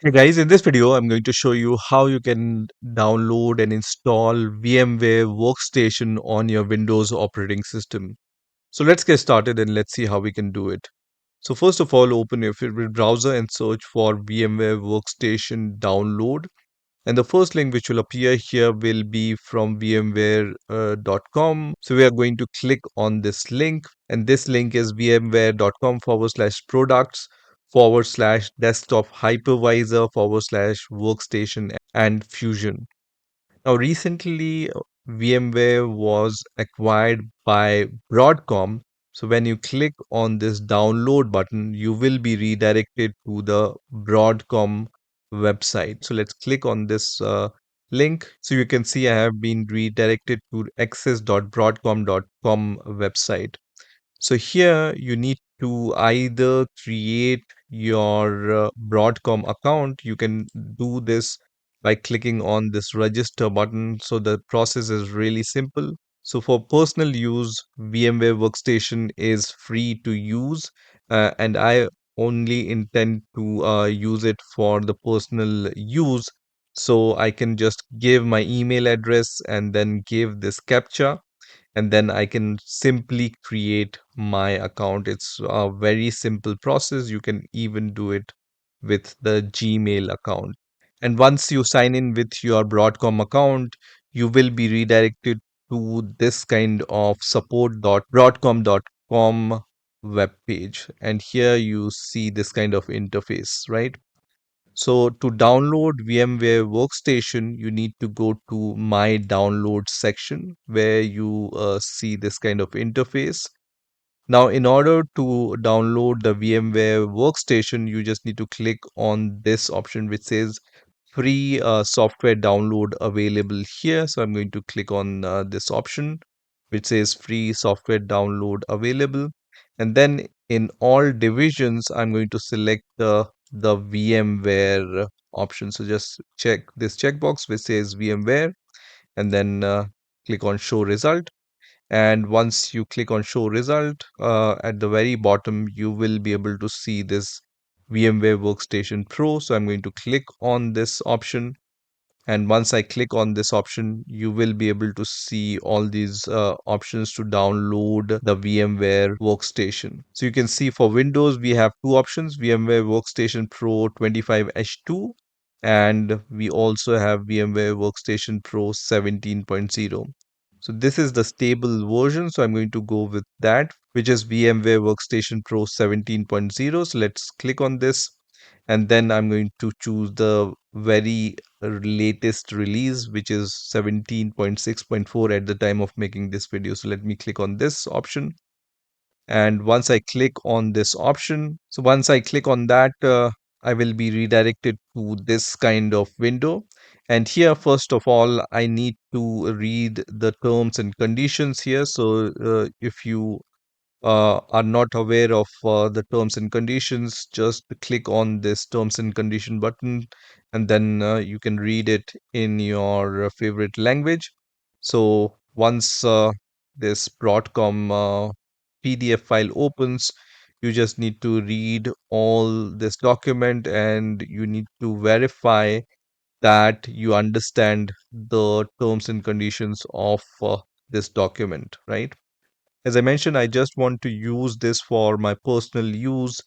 Hey guys, in this video, I'm going to show you how you can download and install VMware Workstation on your Windows operating system. So let's get started and let's see how we can do it. So first of all, open your favorite browser and search for VMware Workstation download. And the first link which will appear here will be from VMware.com. So we are going to click on this link, and this link is VMware.com/products /desktop hypervisor /workstation and fusion. Now, recently, VMware was acquired by Broadcom. So, when you click on this download button, you will be redirected to the Broadcom website. So, let's click on this link. So, you can see I have been redirected to access.broadcom.com website. So here you need to either create your Broadcom account. You can do this by clicking on this register button. So the process is really simple. So for personal use, VMware Workstation is free to use, and I only intend to use it for the personal use. So I can just give my email address and then give this captcha, and then I can simply create my account. It's a very simple process. You can even do it with the Gmail account. And once you sign in with your Broadcom account, you will be redirected to this kind of support.broadcom.com web page. And here you see this kind of interface, right? So to download VMware Workstation, you need to go to My Download section where you see this kind of interface. Now, in order to download the VMware Workstation, you just need to click on this option which says free software download available here. So I'm going to click on this option which says free software download available. And then in all divisions, I'm going to select the VMware option. So just check this checkbox which says VMware, and then click on show result. And once you click on show result, at the very bottom, you will be able to see this VMware Workstation Pro. So I'm going to click on this option. And once I click on this option, you will be able to see all these options to download the VMware Workstation. So you can see for Windows, we have two options, VMware Workstation Pro 25H2, and we also have VMware Workstation Pro 17.0. So this is the stable version. So I'm going to go with that, which is VMware Workstation Pro 17.0. So let's click on this. And then I'm going to choose the very latest release, which is 17.6.4 at the time of making this video. So let me click on this option. And once I click on this option, so once I click on that, I will be redirected to this kind of window. And here, first of all, I need to read the terms and conditions here. So if you are not aware of the terms and conditions, just click on this terms and condition button, and then you can read it in your favorite language. So once this Broadcom PDF file opens, you just need to read all this document, and you need to verify that you understand the terms and conditions of this document, right? As I mentioned, I just want to use this for my personal use.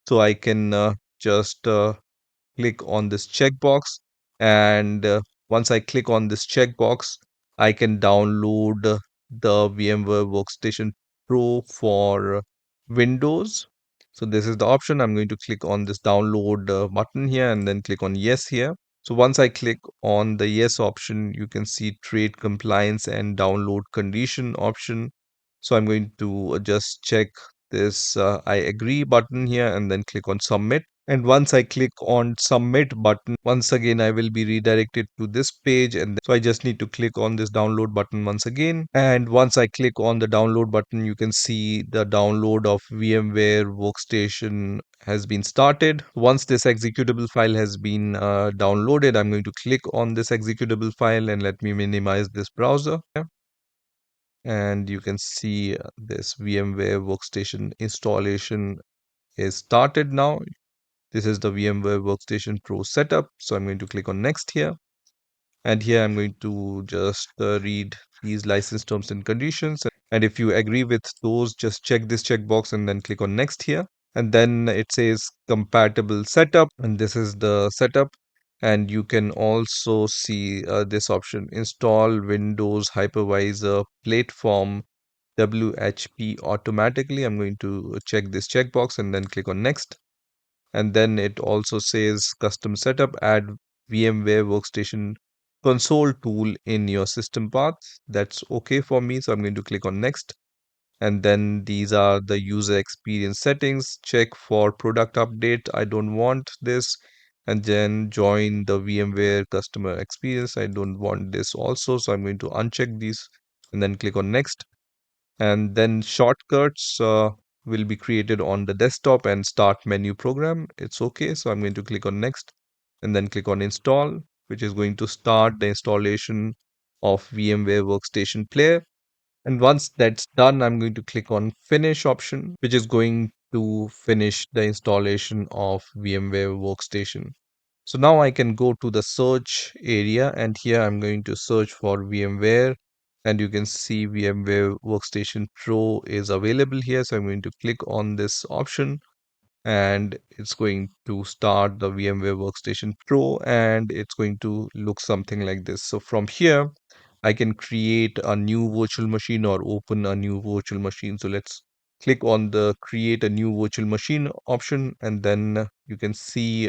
So I can just click on this checkbox. And once I click on this checkbox, I can download the VMware Workstation Pro for Windows. So this is the option. I'm going to click on this download button here and then click on yes here. So once I click on the yes option, you can see trade compliance and download condition option. So I'm going to just check this I agree button here and then click on submit. And once I click on submit button, once again, I will be redirected to this page. And so I just need to click on this download button once again. And once I click on the download button, you can see the download of VMware Workstation has been started. Once this executable file has been downloaded, I'm going to click on this executable file, and let me minimize this browser. And you can see this VMware Workstation installation is started now. This is the VMware Workstation Pro setup. So I'm going to click on next here. And here I'm going to just read these license terms and conditions. And if you agree with those, just check this checkbox and then click on next here. And then it says compatible setup. And this is the setup. And you can also see this option, install Windows hypervisor platform WHP automatically. I'm going to check this checkbox and then click on next. And then it also says custom setup, add VMware Workstation console tool in your system path. That's okay for me. So I'm going to click on next. And then these are the user experience settings. Check for product update. I don't want this. And then join the VMware customer experience. I don't want this also. So I'm going to uncheck these and then click on next. And then shortcuts will be created on the desktop and start menu program. It's okay. So I'm going to click on next and then click on install, which is going to start the installation of VMware Workstation Player. And once that's done, I'm going to click on finish option, which is going to finish the installation of VMware Workstation. So now I can go to the search area, and here I'm going to search for VMware, and you can see VMware Workstation Pro is available here. So I'm going to click on this option, and it's going to start the VMware Workstation Pro, and it's going to look something like this. So from here, I can create a new virtual machine or open a new virtual machine. So let's click on the create a new virtual machine option, and then you can see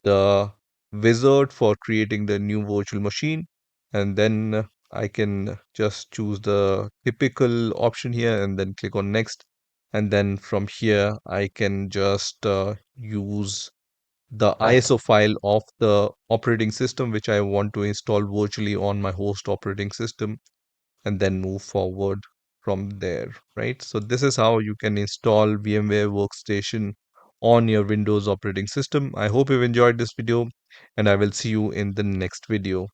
the wizard for creating the new virtual machine. And then I can just choose the typical option here and then click on next. And then from here, I can just use the ISO file of the operating system, which I want to install virtually on my host operating system, and then move forward from there, right? So this is how you can install VMware Workstation on your Windows operating system. I hope you've enjoyed this video, and I will see you in the next video.